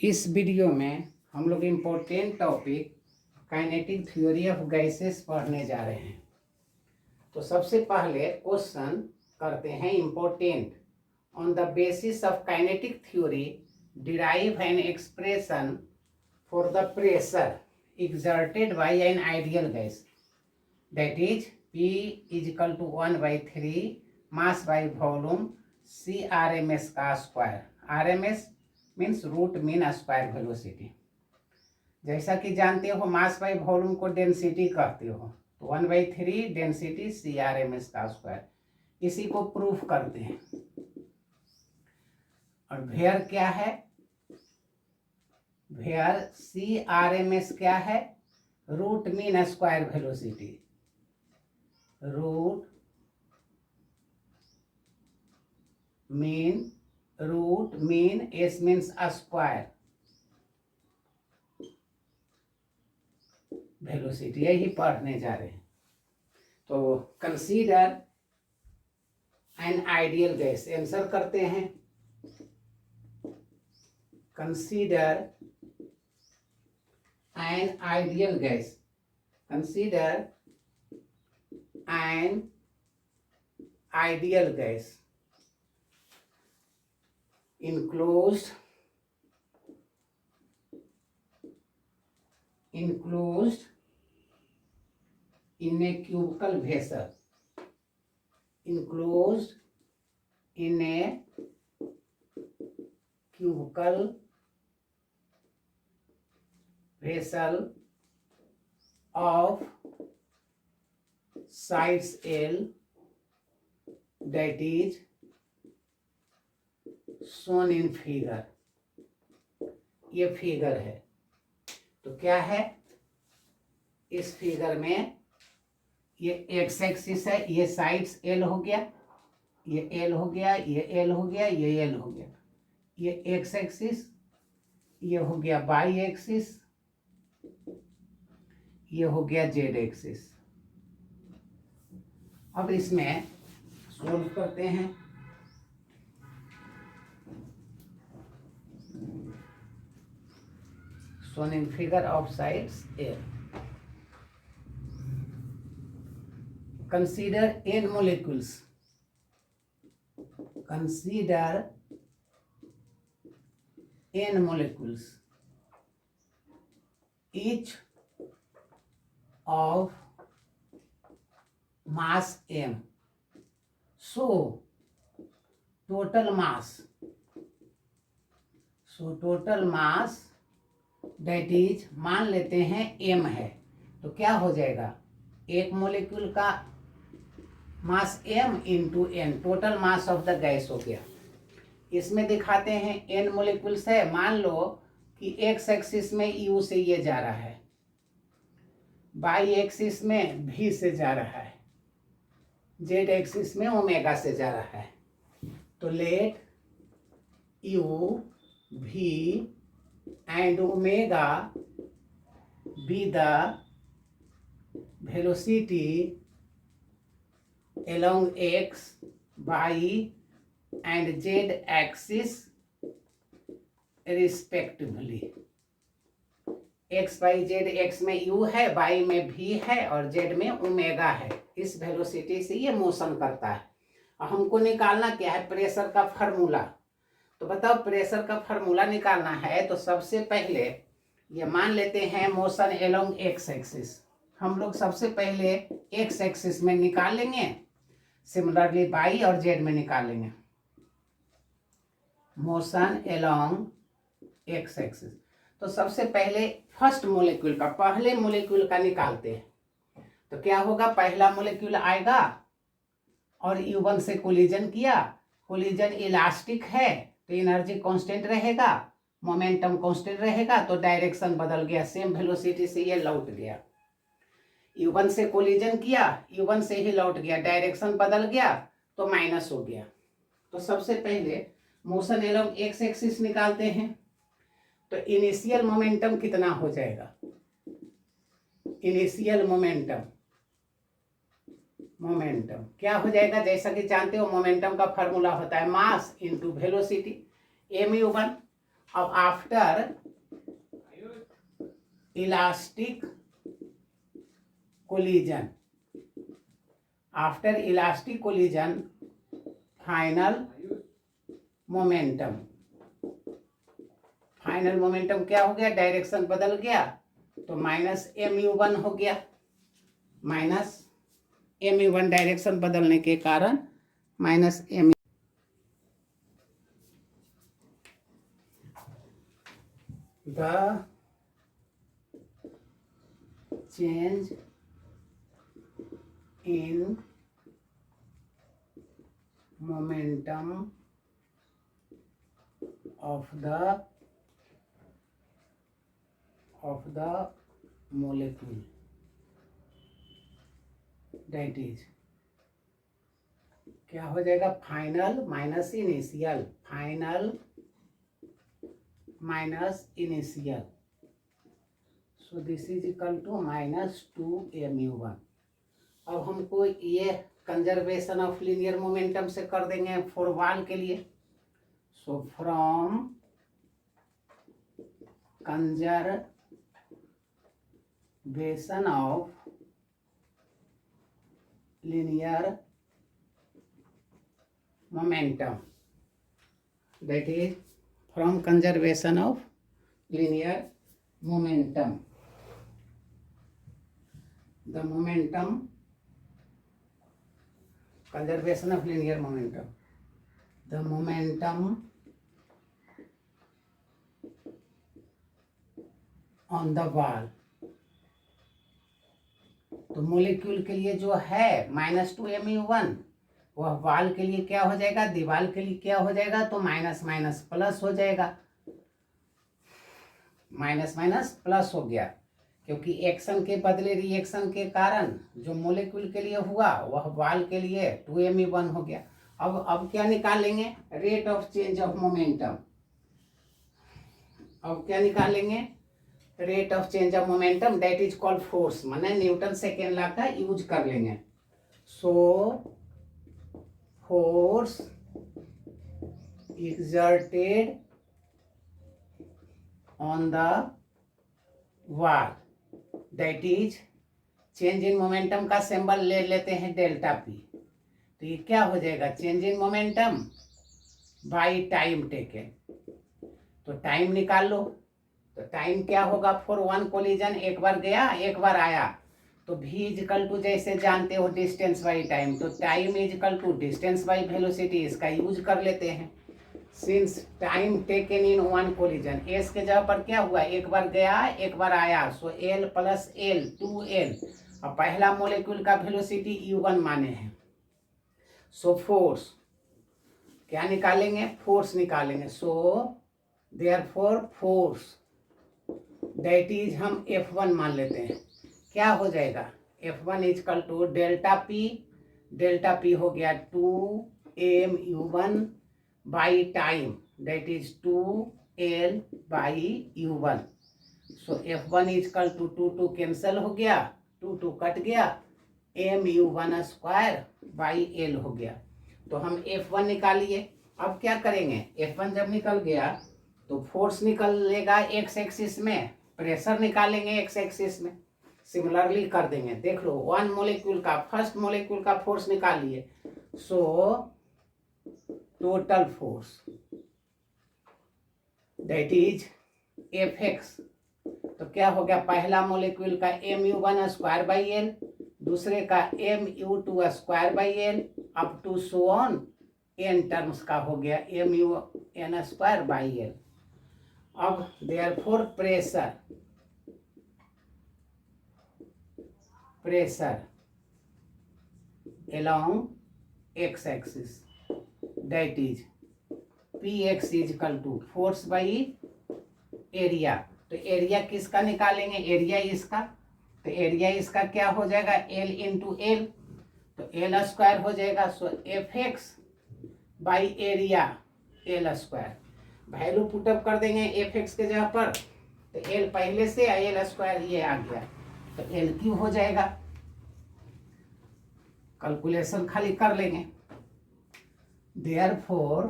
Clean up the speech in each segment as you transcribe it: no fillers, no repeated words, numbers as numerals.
इस वीडियो में हम लोग important topic kinetic theory of gases पढ़ने जा रहे हैं। तो सबसे पहले क्वेश्चन करते हैं important. On the basis of kinetic theory derive an expression for the pressure exerted by an ideal gas, that is P is equal to 1/3 mass by volume C RMS का square. RMS means root mean square velocity. जैसा कि जानते हो mass by volume को density कहते हो, तो 1/3 density CRMS का स्क्वायर, इसी को प्रूफ करते हैं। और वेयर क्या है, वेयर CRMS क्या है, root mean square velocity. Root mean S means square velocity, यही पढ़ने जा रहे हैं। तो consider an ideal gas, answer करते हैं। Consider an ideal gas, consider an ideal gas enclosed in a cubical vessel, enclosed in a cubical vessel of size L, that is shown in figure। ये figure है, तो क्या है इस figure में, ये एक्स एक्सिस है, ये साइड्स L हो गया, ये L हो गया, ये L हो गया, ये L हो गया, ये एक्स एक्सिस, ये हो गया वाई एक्सिस, ये हो गया जेड एक्सिस। अब इसमें सोल्व करते हैं। shown in figure of sides L. Consider n molecules. Consider n molecules, each of mass m. So total mass, that is, मान लेते हैं m है, तो क्या हो जाएगा, एक मोलिक्यूल का मास m into n, total mass of the gas हो गया। इसमें दिखाते हैं n मोलिक्यूल्स है, मान लो कि x एक्सिस में u से ये जा रहा है, y एक्सिस में v से जा रहा है, z एक्सिस में ओमेगा से जा रहा है। तो late u v and omega be the velocity along x, y and z axis respectively। x y z, x में u है, y में v है और z में ओमेगा है। इस वेलोसिटी से ये मोशन करता है। और हमको निकालना क्या है, प्रेशर का फार्मूला। तो बताओ प्रेशर का फार्मूला निकालना है, तो सबसे पहले ये मान लेते हैं मोशन एलोंग एक्स एक्सिस। हम लोग सबसे पहले एक्स एक्सिस में निकाल लेंगे, सिमिलरली वाई और जेड में निकाल लेंगे मोशन एलोंग एक्स एक्सिस। तो सबसे पहले फर्स्ट मोलिक्यूल का, पहले मोलिक्यूल का निकालते हैं। तो क्या होगा, पहला मोलिक्यूल आएगा और U1 से कोलिजन किया, कोलिजन इलास्टिक है तो एनर्जी कांस्टेंट रहेगा, मोमेंटम कांस्टेंट रहेगा, तो डायरेक्शन बदल गया, सेम वेलोसिटी से ये लौट गया। U1 से कोलिजन किया, U1 से ही लौट गया, डायरेक्शन बदल गया तो माइनस हो गया। तो सबसे पहले मोशन एलोंग एक्स एक्सिस निकालते हैं। तो इनिशियल मोमेंटम कितना हो जाएगा, इनिशियल मोमेंटम मोमेंटम क्या हो जाएगा, जैसा कि जानते हो मोमेंटम का फॉर्मूला होता है मास इनटू वेलोसिटी mu1। अब after elastic collision, after elastic collision final momentum, final momentum क्या हो गया, डायरेक्शन बदल गया तो माइनस mu1 हो गया, माइनस mu1 डायरेक्शन बदलने के कारण minus mu the change in momentum of the molecule, that is क्या हो जाएगा, final minus initial, final minus initial, so this is equal to -2mu1। अब हमको ये कंजर्वेशन ऑफ लीनियर मोमेंटम से कर देंगे फॉर वाल के लिए। So from conservation of linear momentum, that is from conservation of linear momentum, the momentum, conservation of linear momentum, the momentum on the wall। तो मोलिक्यूल के लिए जो है -2mu1 वह वाल के लिए क्या हो जाएगा, दीवार के लिए क्या हो जाएगा, तो माइनस माइनस प्लस हो जाएगा, माइनस माइनस प्लस हो गया, क्योंकि एक्शन के बदले रिएक्शन के कारण जो मोलिक्यूल के लिए हुआ वह वाल के लिए 2mu1 हो गया। अब क्या निकालेंगे, rate of change of momentum. अब क्या निकालेंगे, rate of change of momentum, that is called force, माने न्यूटन सेकेंड लॉ का यूज कर लेंगे। So force exerted on the wall, that is change in momentum का सिंबल ले लेते हैं डेल्टा पी। तो ये क्या हो जाएगा, change in momentum by time taken. तो टाइम निकाल लो, तो टाइम क्या होगा फॉर वन कोलिजन, एक बार गया एक बार आया, तो v इजकल टू जैसे जानते हो डिस्टेंस बाई टाइम, तो time is equal to distance by velocity, इसका यूज कर लेते हैं। Since time taken in one collision, S के जगह पर क्या हुआ, एक बार गया एक बार आया, so L plus L 2l। अब पहला मोलिक्यूल का वेलोसिटी u1 माने हैं, सो फोर्स क्या निकालेंगे, फोर्स निकालेंगे। So therefore force that is हम F1 मान लेते हैं, क्या हो जाएगा, F1 is equal to delta P हो गया 2mu1 by time, that is 2l by u1। So F1 is equal to 2 cancel हो गया, 2 कट गया, mu1 स्क्वायर बाई l हो गया। तो हम F1 निकालिए। अब क्या करेंगे, F1 जब निकल गया तो फोर्स निकलेगा x एक्सिस में, प्रेशर निकालेंगे x एक्सिस में, सिमिलरली कर देंगे। देख लो वन मोलिक्यूल का, फर्स्ट मोलिक्यूल का फोर्स निकालिए। So total force that is Fx, तो क्या हो गया, पहला मोलिक्यूल का mu1 स्क्वायर बाई l, दूसरे का mu2 square by l, up to so on n terms का हो गया mun स्क्वायर बाई l। अब therefore pressure along x axis, that is px is equal to force by area. तो area किसका निकालेंगे, area इसका, तो एरिया इसका क्या हो जाएगा, l इंटू एल, तो एल स्क्वायर हो जाएगा। सो Fx by area l square, value put up कर देंगे Fx के जगह पर, तो l पहले से l स्क्वायर ये आ गया, तो l क्यू हो जाएगा। कैलकुलेशन खाली कर लेंगे। Therefore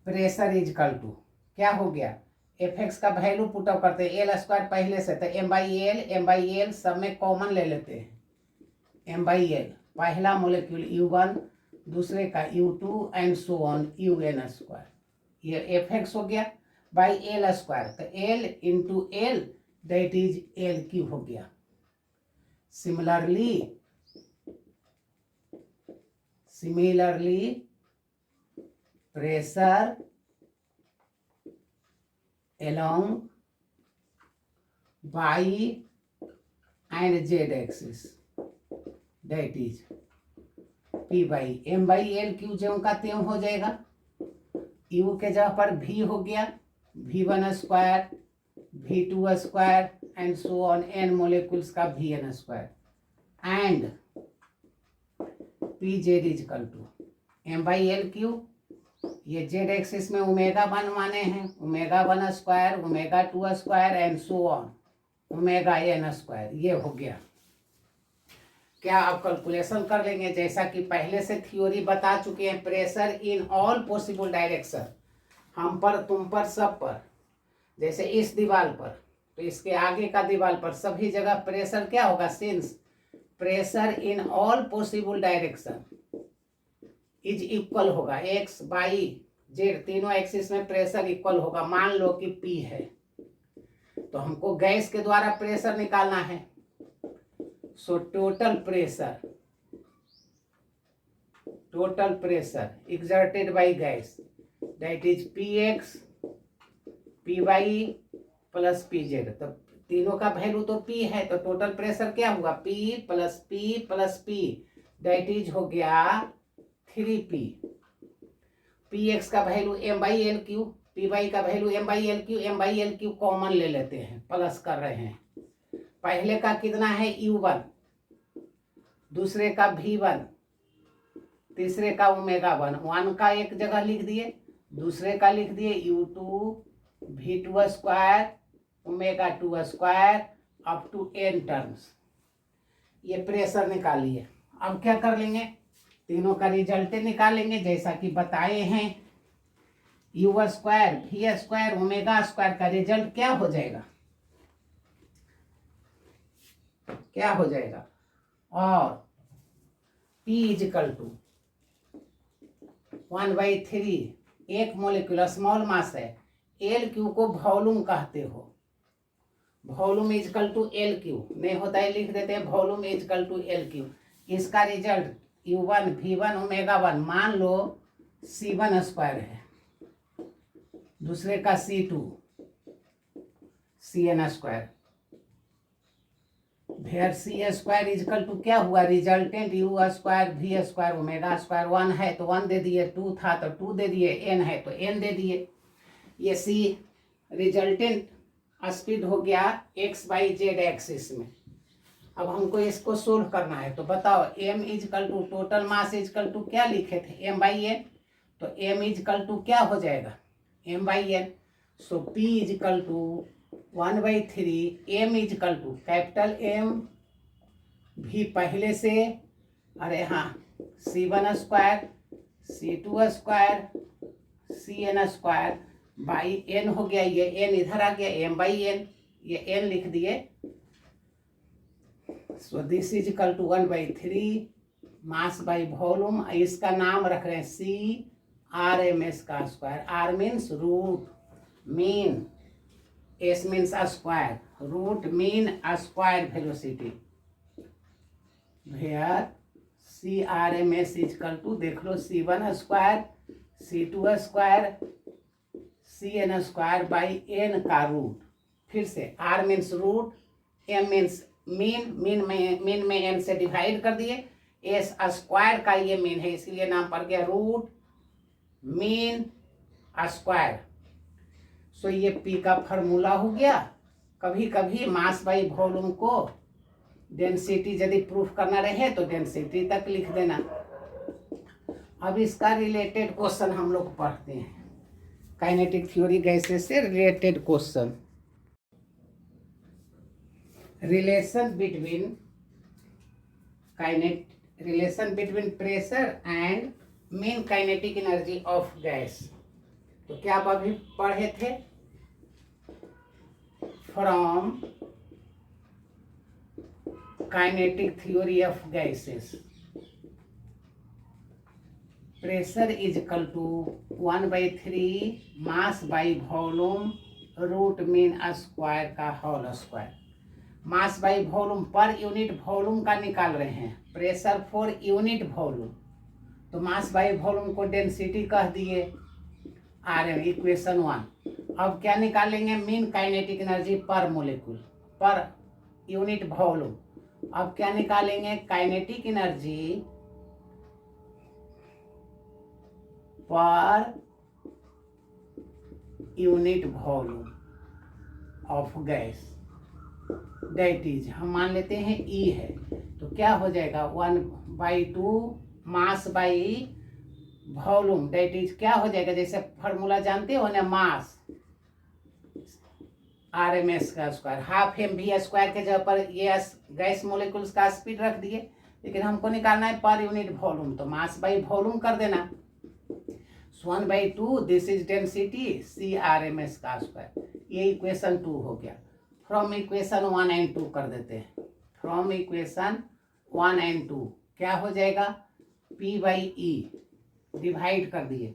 pressure is equal to, क्या हो गया, एफ एक्स का वैल्यू पुट अप करते हैं, एल स्क्वायर पहले से, तो एम बाई एल सब में कॉमन ले लेते हैं, एम बाई एल पहला मोलिक्यूल U1, दूसरे का U2 and so on UN square, ये एफ एक्स हो गया बाई एल स्क्वायर, तो L into L that is L cube हो गया। Similarly pressure along y and z axis that is p by m by l q ज्यों का त्यों हो जाएगा, u के जगह पर v हो गया v1 square v2 square and so on n molecules का vn square and pz is equal to m by l q, ये जेड एक्सिस में ओमेगा 1 माने हैं, omega 1 square, omega 2 square and so on omega n square, ये हो गया। क्या आप कैलकुलेशन कर लेंगे, जैसा कि पहले से थ्योरी बता चुके हैं, pressure in all possible direction, हम पर, तुम पर, सब पर, जैसे इस दीवार पर, तो इसके आगे का दीवार पर, सभी जगह प्रेशर क्या होगा, since pressure in all possible direction is equal होगा, एक्स बाई जेड तीनों एक्सिस में प्रेशर इक्वल होगा। मान लो कि P है, तो हमको गैस के द्वारा प्रेशर निकालना है, so total pressure exerted by gas that is Px Py plus Pz, तो तीनों का वैल्यू तो P है, तो टोटल प्रेशर क्या हुआ, P plus P that is हो गया 3P। Px का value m by L Q, Py का value m by L Q common ले लेते हैं, प्लस कर रहे हैं। पहले का कितना है U1, दूसरे का V1, तीसरे का ओमेगा 1 का एक जगह लिख दिए, दूसरे का लिख दिए U2 V2 square omega 2 square up to n terms, ये प्रेशर निकालिए। अब क्या कर लेंगे, तीनों का रिजल्ट निकालेंगे, जैसा कि बताए हैं, U square V square omega square का रिजल्ट क्या हो जाएगा, और P इज इक्वल टू 1/3, एक मोलिक्यूल स्मॉल मास है, एल क्यू को वॉल्यूम कहते हो, volume is equal to L Q, नहीं होता है लिख देते हैं volume is equal to L Q. इसका रिजल्ट U1 V1 ओमेगा 1 मान लो C1 स्क्वायर है, दूसरे का C2 CN स्क्वायर, फिर C square is equal to क्या हुआ, resultant U square V square omega square, 1 है तो 1 दे दिए, 2 था तो 2 दे दिए, n है तो n दे दिए। ये C रिजल्टेंट स्पीड हो गया x बाई जेड एक्सिस में। अब हमको इसको सोल्व करना है, तो बताओ m is equal to total mass is equal to क्या लिखे थे, m बाई एन, तो m इज इक्वल टू क्या हो जाएगा, m by N, so p is equal to 1/3, m is equal to capital M भी पहले से, अरे हाँ, C1 square C2 square CN square by n हो गया, ये n इधर आ गया, m बाई एन, ये n लिख दिए, so this is equal to 1/3 mass by volume, इसका नाम रख रहे हैं CRMS का square, R means root mean, S means square, root mean square velocity, where CRMS is equal to, देख लो C1 square C2 square CN square by n का root, फिर से R means root, M means mean में n से divide कर दिए, S square का ये मीन है इसीलिए नाम पड़ गया रूट मीन स्क्वायर। सो ये P का फॉर्मूला हो गया। कभी कभी मास बाई वॉल्यूम को डेंसिटी यदि प्रूफ करना रहे तो डेंसिटी तक लिख देना। अब इसका रिलेटेड क्वेश्चन हम लोग पढ़ते हैं, काइनेटिक थ्योरी गैसेस से related question, relation between relation between pressure and mean kinetic energy of gas. तो क्या आप अभी पढ़े थे? From kinetic theory of gases, pressure is equal to 1/3 mass by volume root mean square का whole square. Mass by volume per unit volume का निकाल रहे हैं, प्रेशर फॉर यूनिट वॉल्यूम, तो मास बाई वॉल्यूम को डेंसिटी कह दिए, equation 1। अब क्या निकालेंगे? Mean kinetic energy per molecule पर यूनिट वॉल्यूम। अब क्या निकालेंगे? काइनेटिक एनर्जी पर unit volume of gas, that is हम मान लेते हैं ई है, तो क्या हो जाएगा 1/2 मास बाई वॉल्यूम, दैट इज क्या हो जाएगा? जैसे फॉर्मूला जानते हो ना, मास RMS का स्क्वायर, हाफ mv स्क्वायर के जगह पर ये गैस मोलिकुल्स का स्पीड रख दिए, लेकिन हमको निकालना है पर यूनिट वॉल्यूम, तो मास बाई वॉल्यूम कर देना। 1/2 दिस इज डेंसिटी CRMS का स्क्वायर, ये इक्वेशन 2 हो गया। फ्रॉम इक्वेशन 1 एंड 2 कर देते हैं। फ्रॉम इक्वेशन 1 एंड 2 क्या हो जाएगा? P/E डिवाइड कर दिए,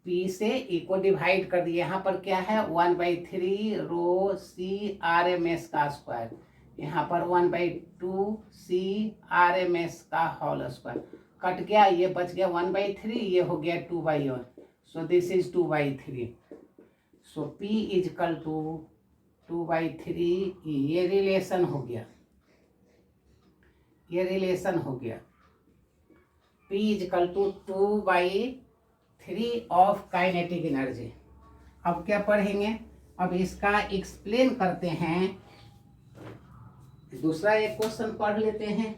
P से E को डिवाइड कर दिए। यहाँ पर क्या है? 1/3 रो CRMS का स्क्वायर, यहाँ पर 1/2 CRMS का होल स्क्वायर। कट गया, ये बच गया 1/3, ये हो गया 2/1, so this is 2/3। So P is equal to 2/3 E, ये रिलेशन हो गया, ये रिलेशन हो गया। P is equal to 2/3 of kinetic energy. अब क्या पढ़ेंगे? अब इसका एक्सप्लेन करते हैं। दूसरा एक क्वेश्चन पढ़ लेते हैं,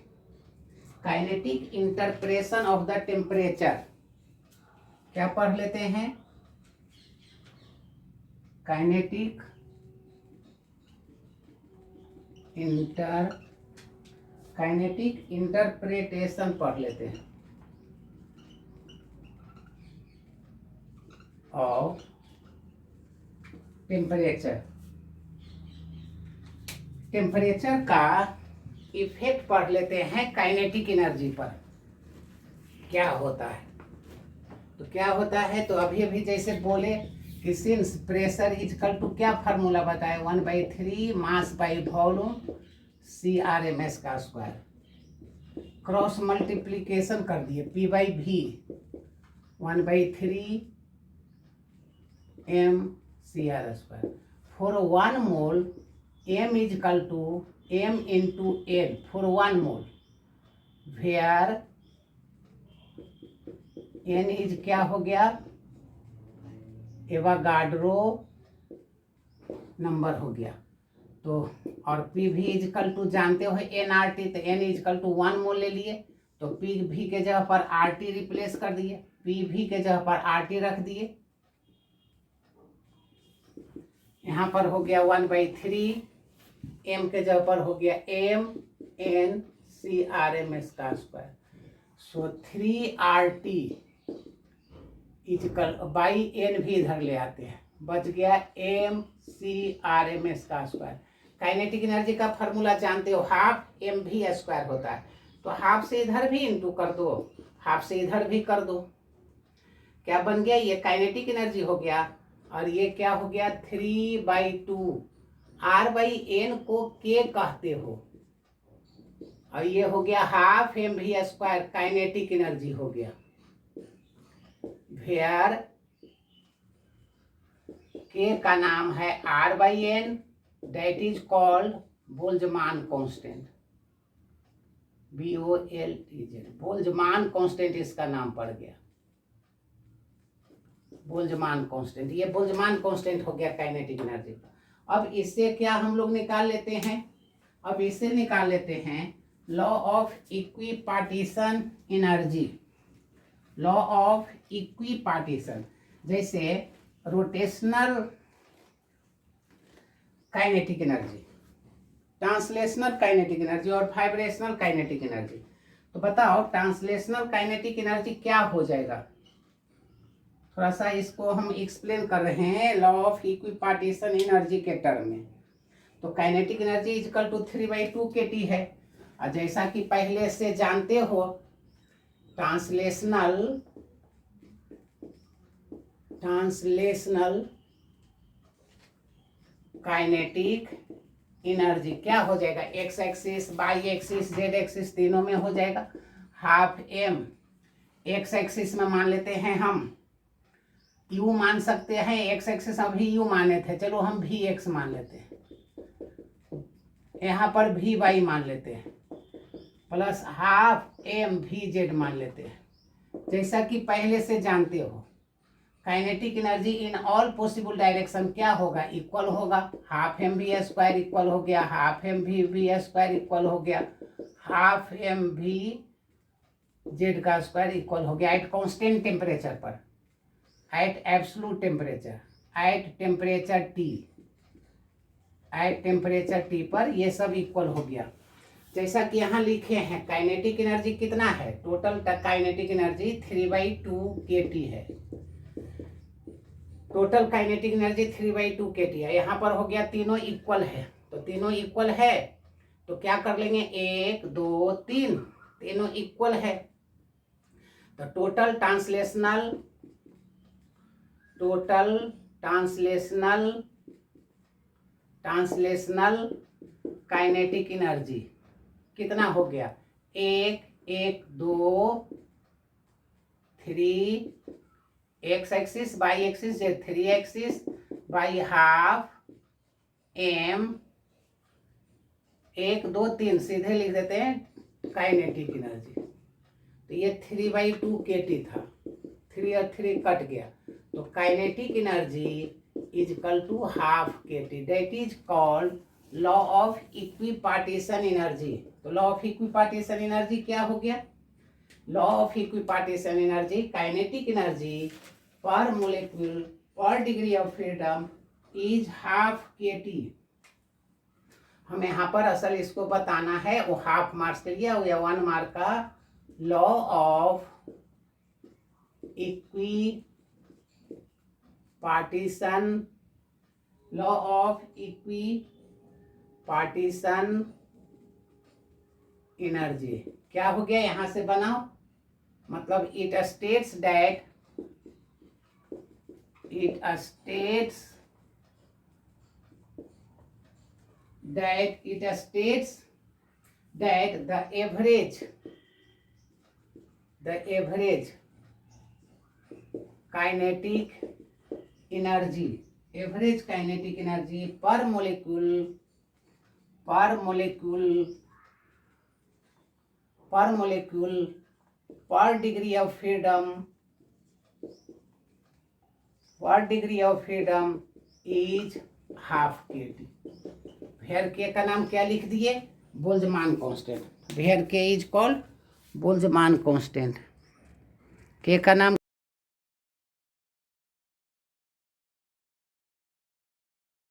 kinetic interpretation of the temperature. क्या पढ़ लेते हैं? काइनेटिक इंटरप्रेटेशन पढ़ लेते हैं ऑफ टेम्परेचर। टेम्परेचर का इफेक्ट पढ़ लेते हैं काइनेटिक एनर्जी पर, क्या होता है। तो क्या होता है? तो अभी अभी जैसे बोले कि since pressure is equal to, क्या फार्मूला बताए? 1/3 मास बाई वॉल्यूम CRMS का स्क्वायर, क्रॉस मल्टीप्लीकेशन कर दिए, P/V 1/3 mCr square. For 1 mole M is equal to M into N for 1 mole, where N is क्या हो गया? एवागाड्रो नंबर हो गया। तो और PV इज इक्वल टू जानते हो nRT, तो N इज इक्वल टू 1 मोल ले लिए, तो PV के जगह पर RT रिप्लेस कर दिए, PV के जगह पर RT रख दिए। यहाँ पर हो गया 1/3, M के जगह पर हो गया M N CRMS का square. So 3RT equal by N भी इधर ले आते हैं, बच गया mCRMS का स्क्वायर। काइनेटिक एनर्जी का फार्मूला जानते हो, हाफ mv स्क्वायर होता है, तो हाफ से इधर भी इंटू कर दो, हाफ से इधर भी कर दो, क्या बन गया? ये काइनेटिक एनर्जी हो गया। और ये क्या हो गया? 3/2 R/N को K कहते हो, और ये हो गया half mv square, kinetic energy हो गया, वेयर K का नाम है R/N, that is called Boltzmann constant, BOLTZ, Boltzmann constant इसका नाम पड़ गया, बोल्जमान कांस्टेंट। ये बोल्जमान कांस्टेंट हो गया काइनेटिक एनर्जी का। अब इससे क्या हम लोग निकाल लेते हैं? अब इससे निकाल लेते हैं law of equipartition energy, law of equipartition. जैसे rotational kinetic energy, translational kinetic energy और वाइब्रेशनल काइनेटिक एनर्जी। तो बताओ ट्रांसलेशनल काइनेटिक एनर्जी क्या हो जाएगा। थोड़ा सा इसको हम एक्सप्लेन कर रहे हैं लॉ ऑफ इक्विपार्टीशन एनर्जी के टर्म में। तो kinetic energy equal to 3/2 kT है। और जैसा कि पहले से जानते हो ट्रांसलेशनल काइनेटिक एनर्जी क्या हो जाएगा, X axis Y axis Z axis तीनों में हो जाएगा। हाफ m एक्स एक्सिस में मान लेते हैं हम, u मान सकते हैं, एक्स एक्सिस अभी u माने थे, चलो हम भी x मान लेते हैं, यहाँ पर भी y मान लेते हैं, प्लस हाफ m भी z मान लेते हैं। जैसा कि पहले से जानते हो kinetic energy in all possible direction क्या होगा, इक्वल होगा। Half M V square equal हो गया, half M V square equal हो गया, हाफ एम वी जेड का स्क्वायर इक्वल हो गया एट कांस्टेंट टेम्परेचर पर, at absolute temperature, at temperature T पर ये सब इक्वल हो गया। जैसा कि यहाँ लिखे हैं काइनेटिक एनर्जी कितना है, टोटल काइनेटिक एनर्जी 3/2 kT है। टोटल काइनेटिक एनर्जी 3/2 kT है। यहाँ पर हो गया तीनों इक्वल है, तो तीनों इक्वल है तो क्या कर लेंगे 1 2 3 तीनों इक्वल है। तो टोटल ट्रांसलेशनल काइनेटिक एनर्जी कितना हो गया, 1 1 2 3 X axis Y axis Z 3 axis by half m 1 2 3 सीधे लिख देते हैं काइनेटिक एनर्जी। तो ये 3/2 kT था, 3 और 3 कट गया, तो kinetic energy is equal to half kT, that is called law of equipartition energy. तो लॉ ऑफ इक्विपार्टीशन एनर्जी क्या हो गया, law of equipartition energy kinetic energy per molecule per degree of freedom is half kT। हमें यहाँ पर असल इसको बताना है, वो हाफ मार्क्स के लिए या 1 मार्क का लॉ ऑफ इक्विपार्टीशन एनर्जी क्या हो गया, यहाँ से बनाओ, मतलब it states that the average kinetic energy per molecule per degree of freedom is half kT। Where K का नाम क्या लिख दिए, Boltzmann constant. Where K is called Boltzmann constant, K का नाम